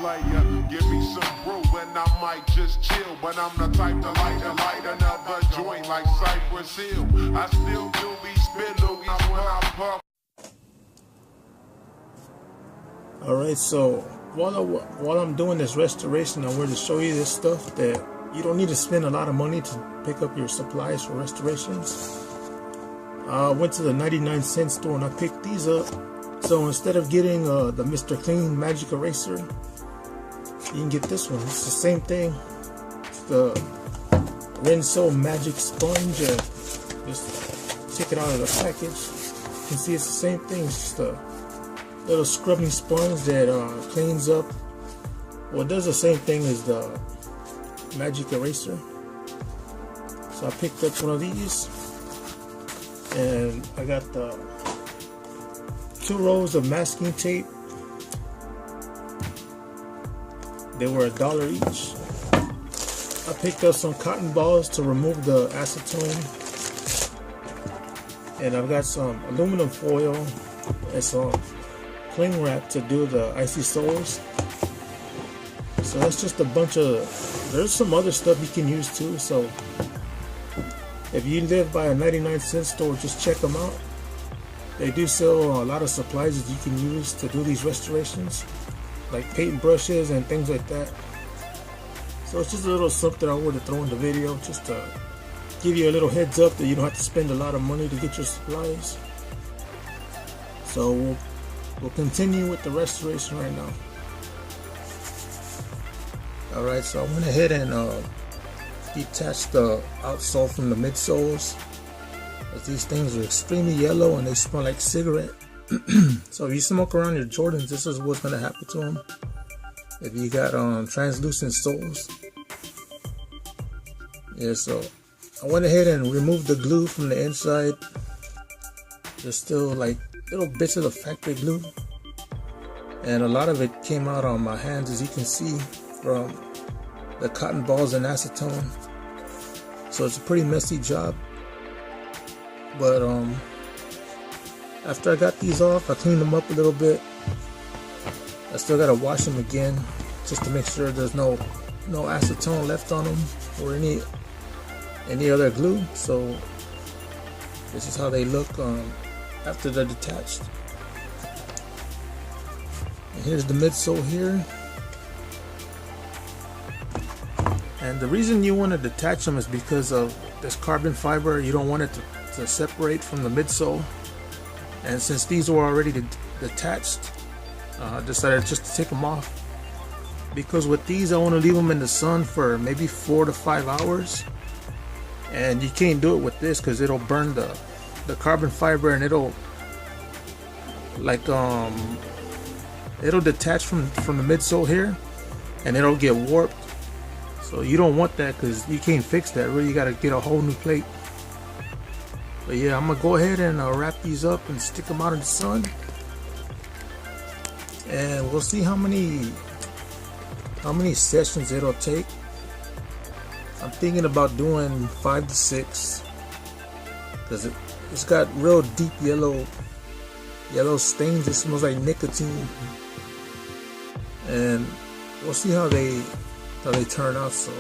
Give me some brew and I might just chill, but I'm the type to light another joint like Cypress Hill. I still do be spit loogies when I puff. Alright, so while I'm doing this restoration, I wanted to show you this stuff that you don't need to spend a lot of money to pick up your supplies for restorations. I went to the 99-cent store and I picked these up. So instead of getting the Mr. Clean Magic Eraser, you can get this one. It's the same thing. It's the Midsole Magic Sponge. Just take it out of the package. You can see it's the same thing. It's just a little scrubbing sponge that cleans up. Well, it does the same thing as the Magic Eraser. So I picked up one of these, and I got the 2 rolls of masking tape. They were $1 each. I picked up some cotton balls to remove the acetone, and I've got some aluminum foil and some cling wrap to do the icy soles. So that's just a bunch of, there's some other stuff you can use too. So if you live by a 99-cent store, just check them out. They do sell a lot of supplies that you can use to do these restorations, like paint brushes and things like that. So it's just a little something I wanted to throw in the video, just to give you a little heads up that you don't have to spend a lot of money to get your supplies. So we'll continue with the restoration right now. Alright, so I went ahead and detached the outsole from the midsoles. These things are extremely yellow and they smell like cigarette. So if you smoke around your Jordans, this is what's going to happen to them. If you got translucent soles. Yeah, so I went ahead and removed the glue from the inside. There's still like little bits of the factory glue, and a lot of it came out on my hands, as you can see, from the cotton balls and acetone. So it's a pretty messy job. But after I got these off, I cleaned them up a little bit. I still gotta wash them again just to make sure there's no acetone left on them or any other glue. So this is how they look after they're detached. And here's the midsole here. And the reason you want to detach them is because of this carbon fiber. You don't want it to separate from the midsole. And since these were already detached, I decided just to take them off. Because with these, I want to leave them in the sun for maybe 4 to 5 hours. And you can't do it with this because it'll burn the carbon fiber, and it'll detach from the midsole here, and it'll get warped. So you don't want that, because you can't fix that. Really, you got to get a whole new plate. But yeah, I'm gonna go ahead and wrap these up and stick them out in the sun, and we'll see how many sessions it'll take. I'm thinking about doing 5 to 6 because it's got real deep yellow stains. It smells like nicotine, and we'll see how they turn out. So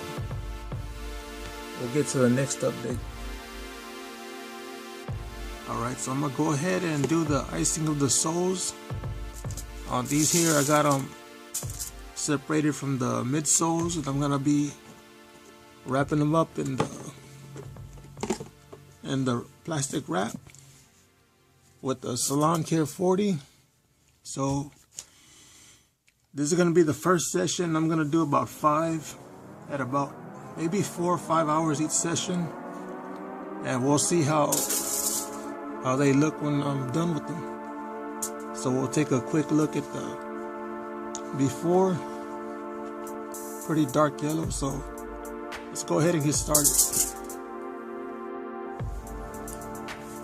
we'll get to the next update. Alright, so I'm gonna go ahead and do the icing of the soles. On these here, I got them separated from the midsoles, and I'm gonna be wrapping them up in the plastic wrap with the Salon Care 40. So this is gonna be the first session. I'm gonna do about 5 at about maybe 4 or 5 hours each session, and we'll see how they look when I'm done with them. So we'll take a quick look at the before. Pretty dark yellow, so let's go ahead and get started.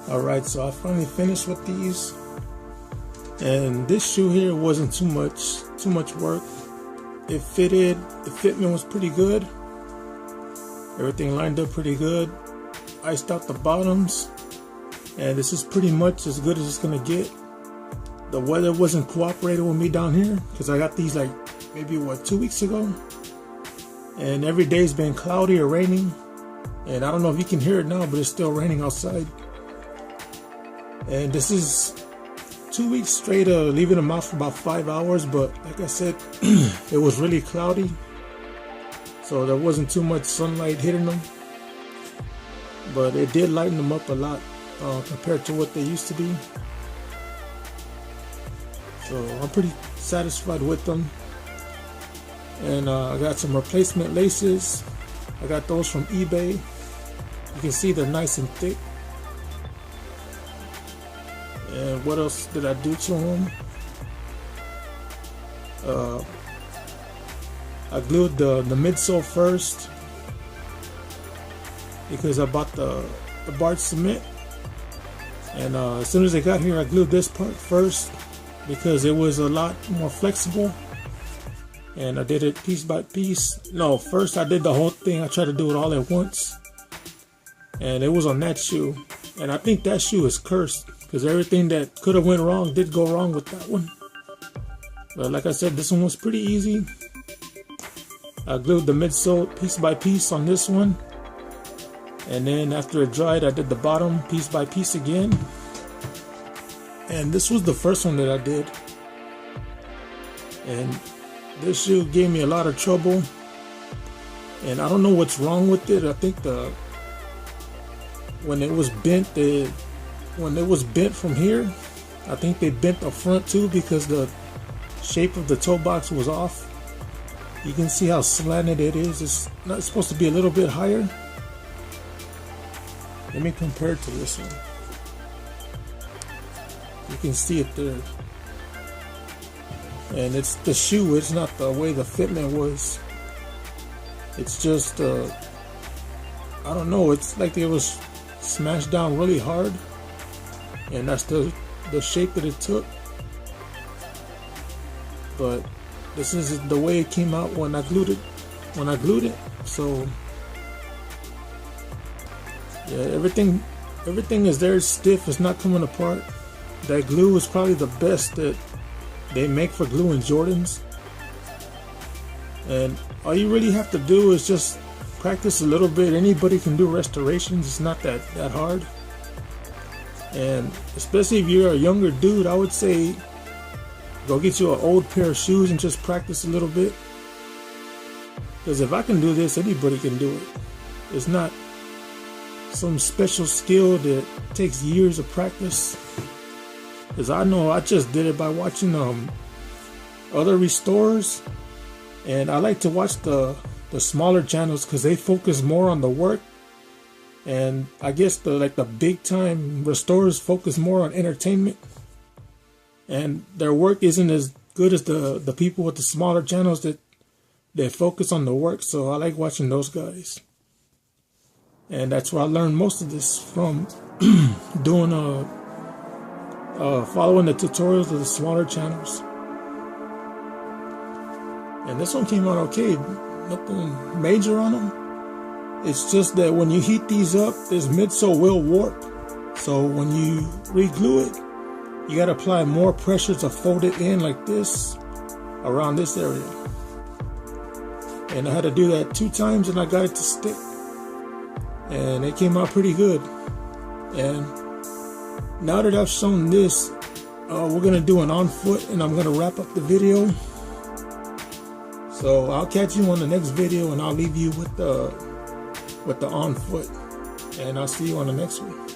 Alright, so I finally finished with these, and this shoe here wasn't too much work. It fitted, the fitment was pretty good. Everything lined up pretty good. Iced out the bottoms, and this is pretty much as good as it's gonna get. The weather wasn't cooperating with me down here because I got these like maybe what, 2 weeks ago, and every day's been cloudy or raining, and I don't know if you can hear it now, but it's still raining outside. And this is 2 weeks straight of leaving them out for about 5 hours, but like I said, it was really cloudy, so there wasn't too much sunlight hitting them, but it did lighten them up a lot compared to what they used to be. So I'm pretty satisfied with them. And I got some replacement laces. I got those from eBay. You can see they're nice and thick. And what else did I do to them? I glued the midsole first because I bought the barge cement. And as soon as I got here, I glued this part first because it was a lot more flexible. And I did it piece by piece. No, first I did the whole thing. I tried to do it all at once. And it was on that shoe. And I think that shoe is cursed because everything that could have went wrong did go wrong with that one. But like I said, this one was pretty easy. I glued the midsole piece by piece on this one. And then after it dried, I did the bottom piece by piece again. And this was the first one that I did. And this shoe gave me a lot of trouble. And I don't know what's wrong with it. I think when it was bent from here, I think they bent the front too because the shape of the toe box was off. You can see how slanted it is. It's not supposed to be a little bit higher. Let me compare it to this one. You can see it there. And it's the shoe, it's not the way the fitment was. It's just, I don't know, it's like it was smashed down really hard. And that's the shape that it took. But this is the way it came out when I glued it. So yeah, everything is there, it's stiff, it's not coming apart. That glue is probably the best that they make for gluing Jordans. And all you really have to do is just practice a little bit. Anybody can do restorations, it's not that hard. And especially if you're a younger dude, I would say go get you an old pair of shoes and just practice a little bit. Because if I can do this, anybody can do it. It's not some special skill that takes years of practice. Because I know I just did it by watching other restorers. And I like to watch the smaller channels because they focus more on the work. And I guess the big time restorers focus more on entertainment. And their work isn't as good as the people with the smaller channels that focus on the work. So I like watching those guys. And that's where I learned most of this from, doing following the tutorials of the smaller channels. And this one came out okay, nothing major on them. It's just that when you heat these up, this midsole will warp. So when you re-glue it, you gotta apply more pressure to fold it in like this, around this area. And I had to do that 2 times and I got it to stick. And it came out pretty good. And now that I've shown this, we're gonna do an on foot and I'm gonna wrap up the video. So I'll catch you on the next video and I'll leave you with the on foot. And I'll see you on the next one.